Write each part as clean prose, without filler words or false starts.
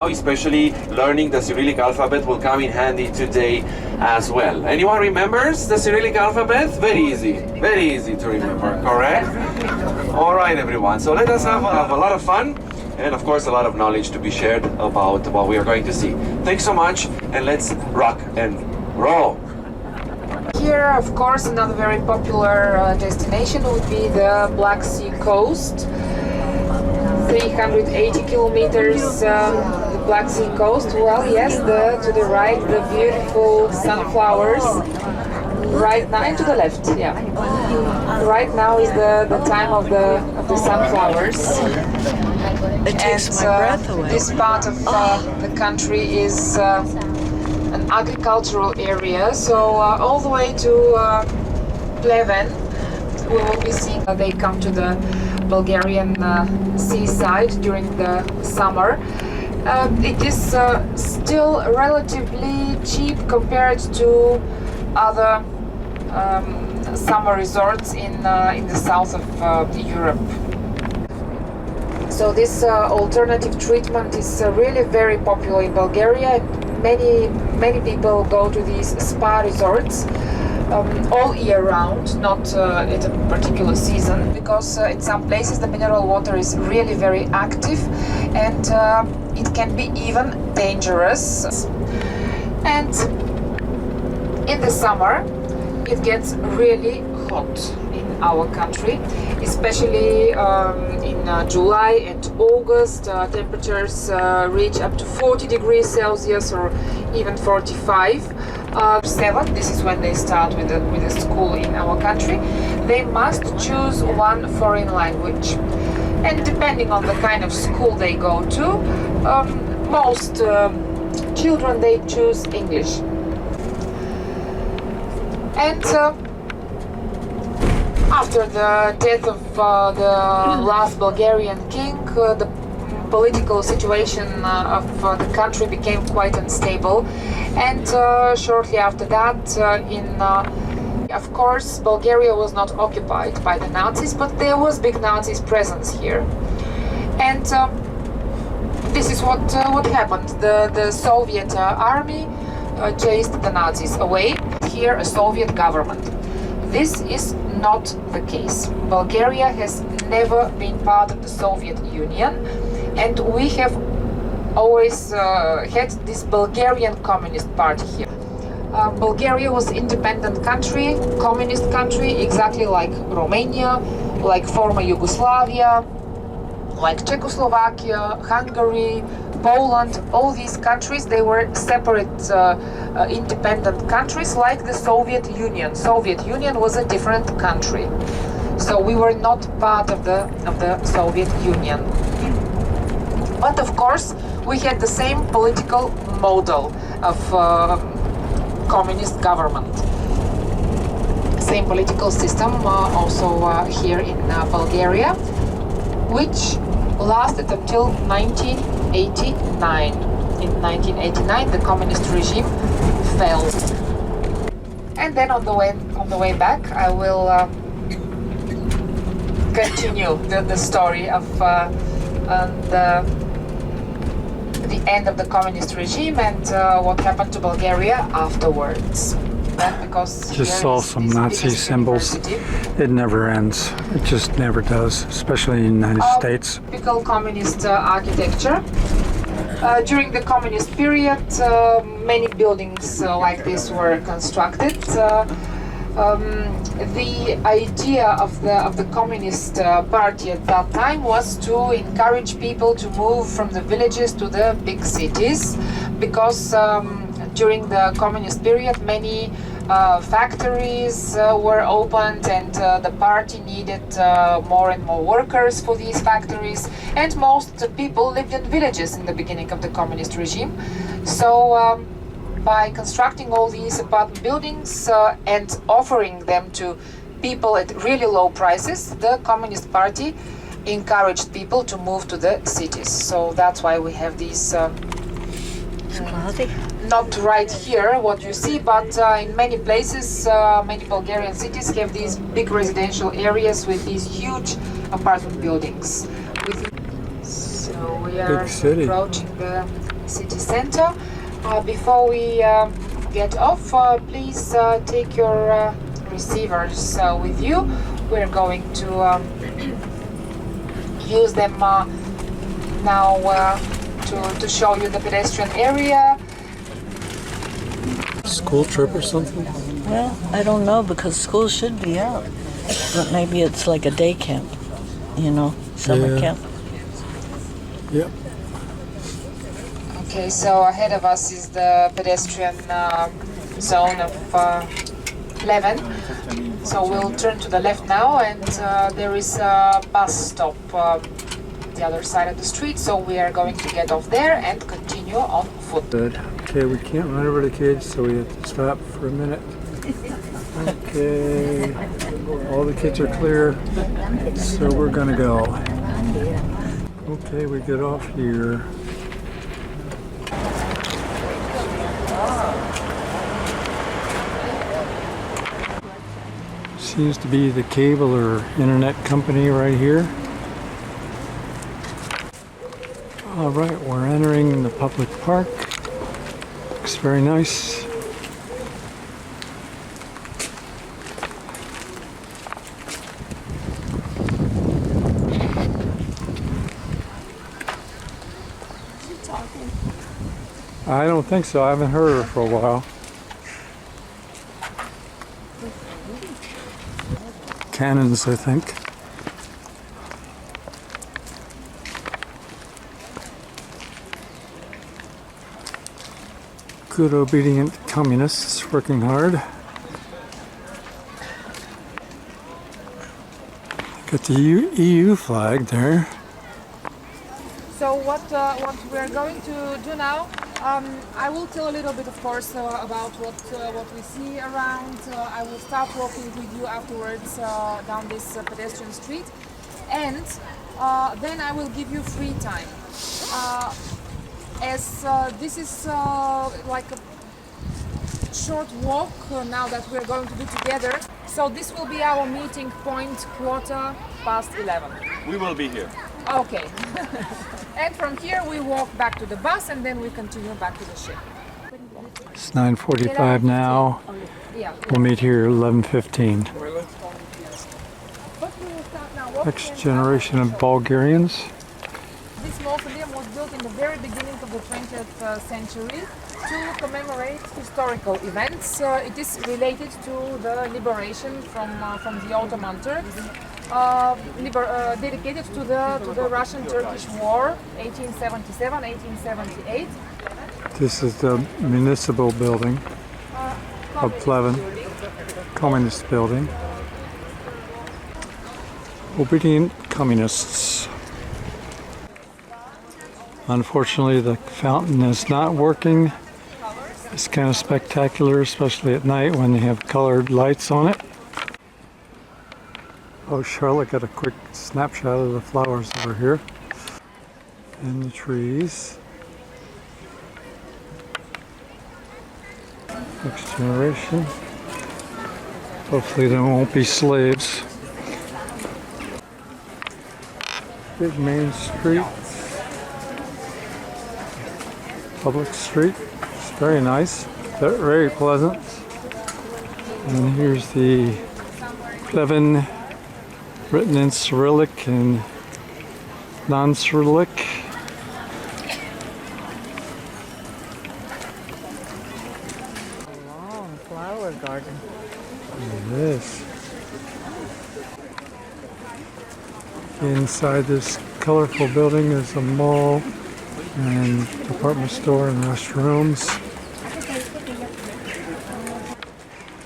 Especially learning the Cyrillic alphabet will come in handy today as well. Anyone remembers the Cyrillic alphabet? Very easy to remember, correct? All right, everyone, so let us have a lot of fun and of course a lot of knowledge to be shared about what we are going to see. Thanks so much, and let's rock and roll. Here, of course, another very popular destination would be the Black Sea coast. 380 kilometers, the Black Sea coast. Well, yes, to the right, the beautiful sunflowers. Right now, and to the left, yeah. Right now is the time of the sunflowers. It takes my breath away. This part of the country is an agricultural area, so all the way to Pleven, we will be seeing they come to the Bulgarian seaside during the summer. It is still relatively cheap compared to other summer resorts in the south of Europe. So this alternative treatment is really very popular in Bulgaria. Many people go to these spa resorts all year round, not at a particular season, because in some places the mineral water is really very active and it can be even dangerous. And in the summer it gets really hot in our country, especially in July and August. Temperatures reach up to 40 degrees Celsius or even 45. 7, this is when they start with the school in our country. They must choose one foreign language, and depending on the kind of school they go to, most children, they choose English. And after the death of the last Bulgarian king, the political situation of the country became quite unstable, and shortly after that, of course, Bulgaria was not occupied by the Nazis, but there was big Nazis presence here, and this is what happened. The Soviet army chased the Nazis away. Here, a Soviet government. This is not the case. Bulgaria has never been part of the Soviet Union, and we have always had this Bulgarian Communist Party here. Bulgaria was an independent country, communist country, exactly like Romania, like former Yugoslavia, like Czechoslovakia, Hungary, Poland. All these countries, they were separate independent countries like the Soviet Union. Soviet Union was a different country, so we were not part of the Soviet Union. But of course, we had the same political model of communist government. Same political system also here in Bulgaria, which lasted until 1989. In 1989, the communist regime fell. And then on the way back, I will continue the story of the end of the communist regime and what happened to Bulgaria afterwards. Because just saw some Nazi symbols. It never ends. It just never does, especially in the United States. Typical communist architecture. During the communist period, many buildings like this were constructed. The idea of the Communist Party at that time was to encourage people to move from the villages to the big cities, because during the communist period many factories were opened, and the party needed more and more workers for these factories, and most people lived in villages in the beginning of the communist regime. So by constructing all these apartment buildings and offering them to people at really low prices, the Communist Party encouraged people to move to the cities. So that's why we have these not right here what you see, but in many places, many Bulgarian cities have these big residential areas with these huge apartment buildings. So we are approaching the city center. Before we get off, please take your receivers with you. We're going to use them now to show you the pedestrian area. School trip or something? Well, I don't know because school should be out. But maybe it's like a day camp, you know, summer Yeah. camp. Yep. Okay, so ahead of us is the pedestrian zone of Pleven. So we'll turn to the left now, and there is a bus stop the other side of the street, so we are going to get off there and continue on foot. Good. Okay, we can't run over the kids, so we have to stop for a minute. Okay, all the kids are clear, so we're gonna go. Okay, we get off here. Seems to be the cable or internet company right here. All right, we're entering the public park. Looks very nice. I don't think so. I haven't heard her for a while. Cannons, I think. Good obedient communists working hard. Got the EU flag there. So what we're going to do now, I will tell a little bit, of course, about what we see around. I will start walking with you afterwards down this pedestrian street, and then I will give you free time. As this is like a short walk now that we're going to do together, so this will be our meeting point 11:15. We will be here. Okay. And from here we walk back to the bus and then we continue back to the ship. It's 9:45 now. Yeah. We'll meet here 11:15. But we will start now walking. Next generation of Bulgarians. This mausoleum was built in the very beginning of the 20th century to commemorate historical events. It is related to the liberation from the Ottoman Turks. Dedicated to the Russian-Turkish War, 1877-1878. This is the municipal building of Pleven, communist building. Obedient communists. Unfortunately, the fountain is not working. It's kind of spectacular, especially at night when they have colored lights on it. Oh, Charlotte got a quick snapshot of the flowers over here and the trees. Next generation. Hopefully there won't be slaves. Big main street. Public street. It's very nice. Very pleasant. And here's the Pleven written in Cyrillic and non-Cyrillic. Long flower garden. This. Inside this colorful building is a mall and department store and restrooms.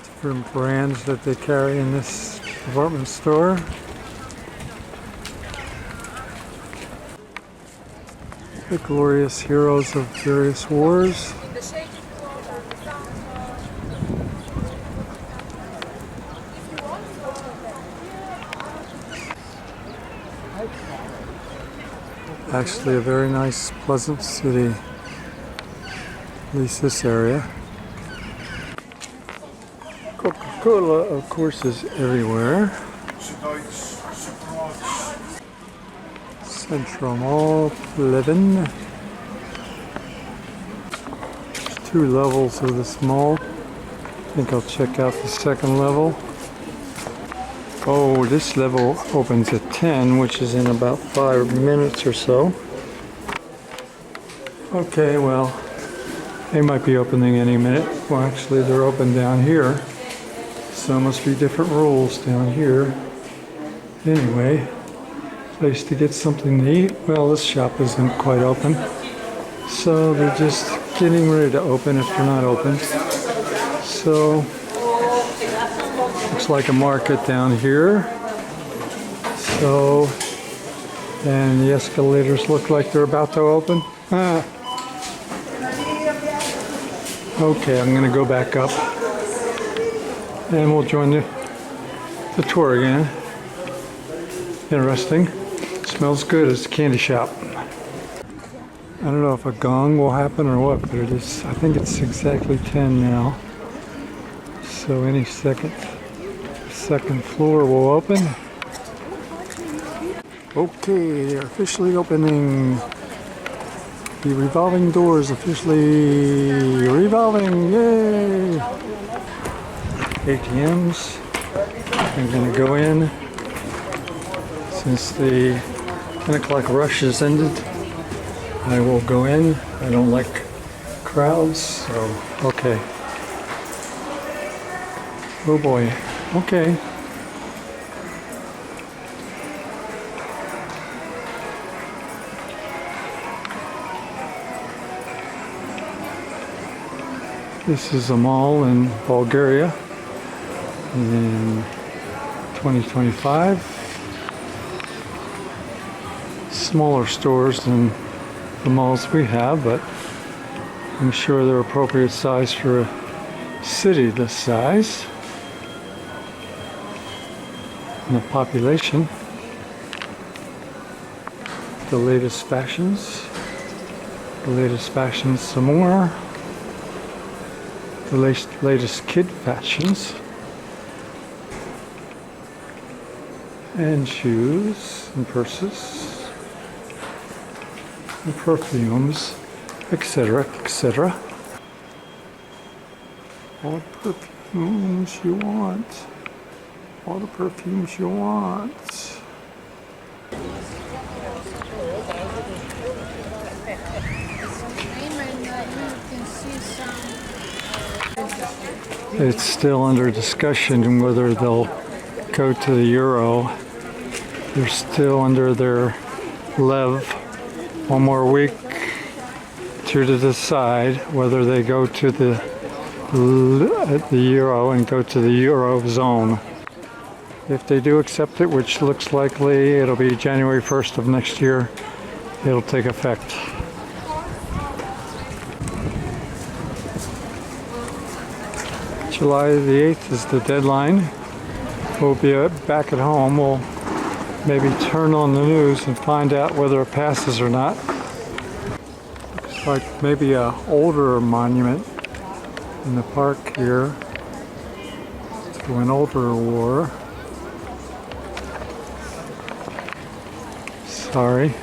Different brands that they carry in this department store. The glorious heroes of various wars. Actually a very nice, pleasant city, at least this area. Coca-Cola, of course, is everywhere. Central Mall, Pleven. 2 levels of this mall. I think I'll check out the second level. Oh, this level opens at 10, which is in about 5 minutes or so. Okay, well, they might be opening any minute. Well, actually, they're open down here. So must be different rules down here. Anyway, place to get something to eat. Well, this shop isn't quite open. So they're just getting ready to open if they're not open. So, looks like a market down here. So, and the escalators look like they're about to open. Okay, I'm gonna go back up and we'll join the tour again. Interesting. Smells good. It's a candy shop. I don't know if a gong will happen or what, but it is. I think it's exactly 10 now. So any second floor will open. Okay, they're officially opening. The revolving doors officially revolving. Yay! ATMs. I'm gonna go in since the 10 o'clock rush has ended. I will go in. I don't like crowds, so okay. Oh boy. Okay. This is a mall in Bulgaria in 2025. Smaller stores than the malls we have, but I'm sure they're appropriate size for a city this size and the population. The latest fashions some more. The latest kid fashions and shoes and purses and perfumes, etc., etc. All the perfumes you want. All the perfumes you want. It's still under discussion whether they'll go to the euro. They're still under their lev. One more week to decide whether they go to the euro and go to the euro zone. If they do accept it, which looks likely, it'll be January 1st of next year. It'll take effect. July the 8th is the deadline. We'll be back at home. We'll maybe turn on the news and find out whether it passes or not. Looks like maybe an older monument in the park here to an older war. Sorry.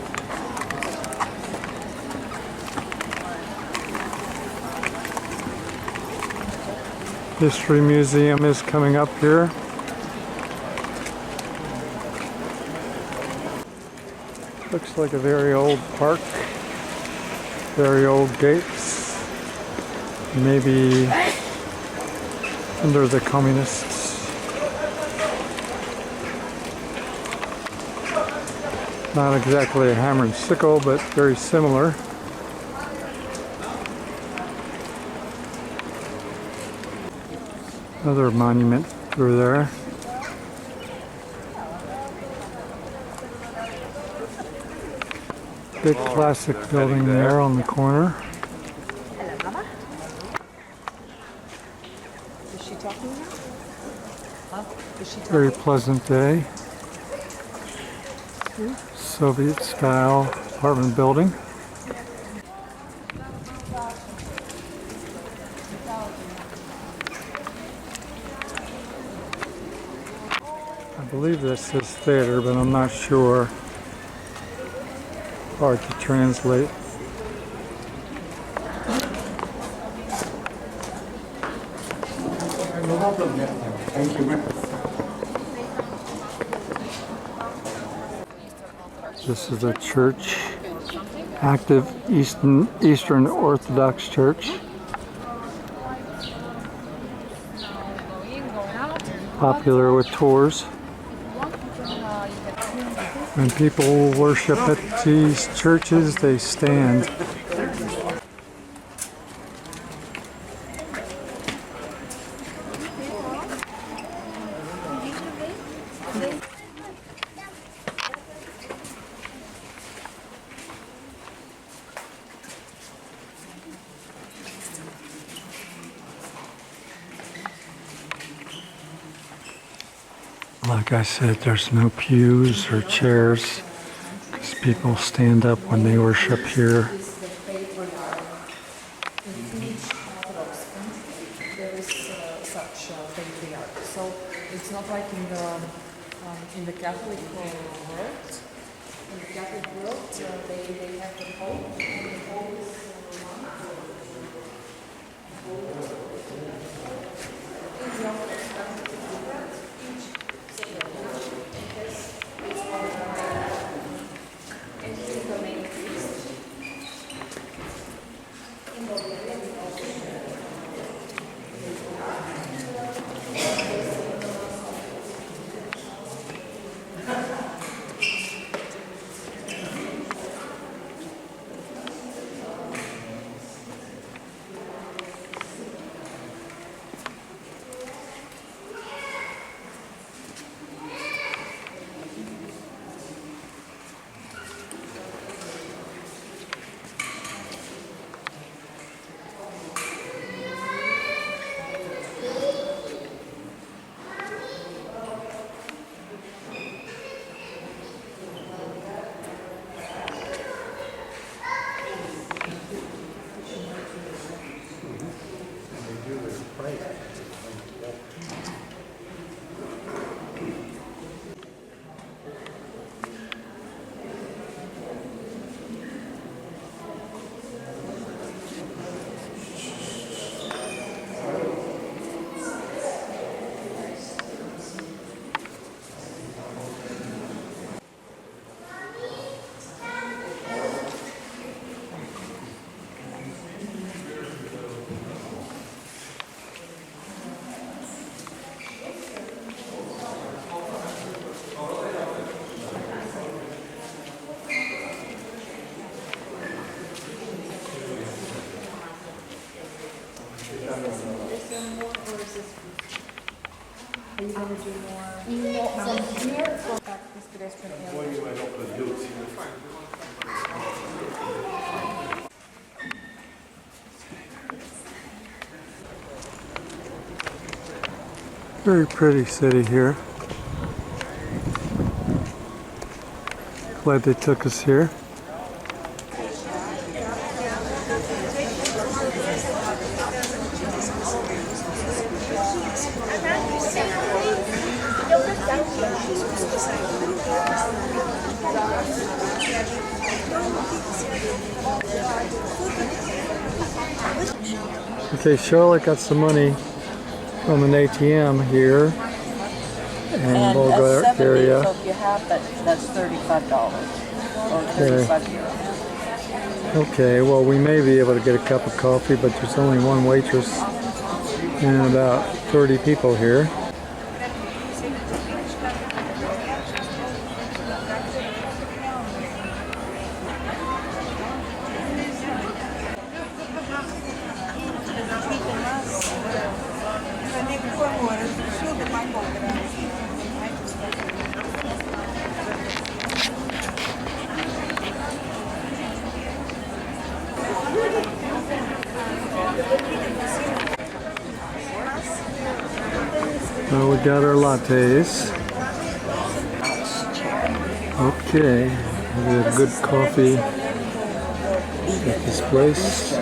History Museum is coming up here. Looks like a very old park, very old gates, maybe under the communists. Not exactly a hammer and sickle, but very similar. Another monument through there. Big classic building there on the corner. Hello, Mama. Is she talking now? Huh? Is she talking? Very pleasant day. Soviet style apartment building. I believe this says theater, but I'm not sure. Hard to translate. This is a church, active Eastern Orthodox Church. Popular with tours. When people worship at these churches, they stand. Like I said, there's no pews or chairs because people stand up when they worship here. There is such patriarch. So it's not like in the Catholic world. In the Catholic world, they have the Pope, and the Pope is Are you going to do more? From here or back this pedestrian area? Very pretty city here. Glad they took us here. Okay, Charlotte got some money from an ATM here in And Bulgaria. so if you have that, that's $35 or 35 euros. Okay, well, we may be able to get a cup of coffee, but there's only one waitress and about 30 people here. So we got our lattes. Okay, we have good coffee at this place.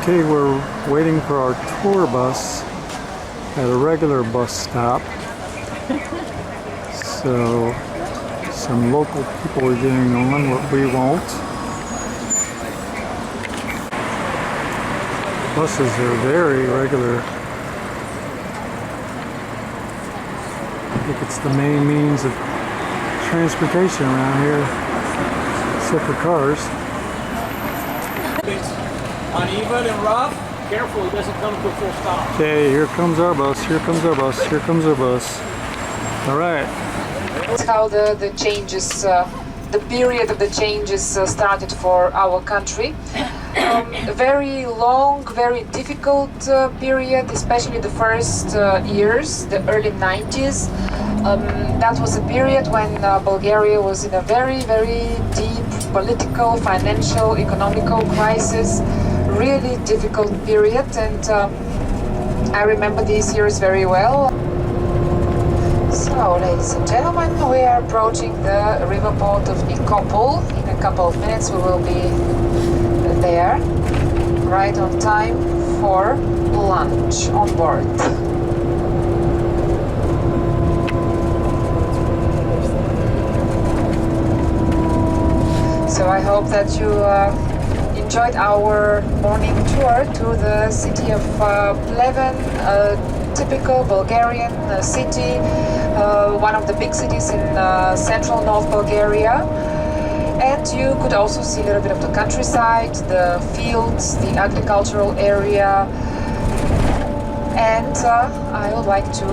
Okay, we're waiting for our tour bus at a regular bus stop. So some local people are getting on, but we won't. Buses are very regular. I think it's the main means of transportation around here, except for cars. It's uneven and rough. Careful, it doesn't come to a full stop. Okay, here comes our bus, here comes our bus, here comes our bus. All right. That's how the changes, the period of the changes started for our country. Very long, very difficult period, especially the first years, the early 90s. That was a period when Bulgaria was in a very, very deep political, financial, economical crisis. Really difficult period, and I remember these years very well. So, ladies and gentlemen, we are approaching the river port of Nikopol. In a couple of minutes we will be there, right on time for lunch on board. So I hope that you enjoyed our morning tour to the city of Pleven, a typical Bulgarian city, one of the big cities in central North Bulgaria. And you could also see a little bit of the countryside, the fields, the agricultural area. And I would like to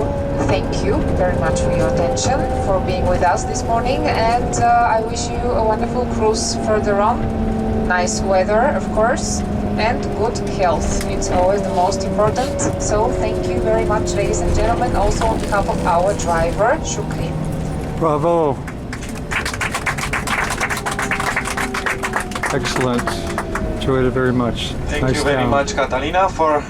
thank you very much for your attention, for being with us this morning, and I wish you a wonderful cruise further on. Nice weather, of course, and good health. It's always the most important. So thank you very much, ladies and gentlemen, also on behalf of our driver, Shukri. Bravo. Excellent. Enjoyed it very much. Thank Nice you very town. much, Catalina, for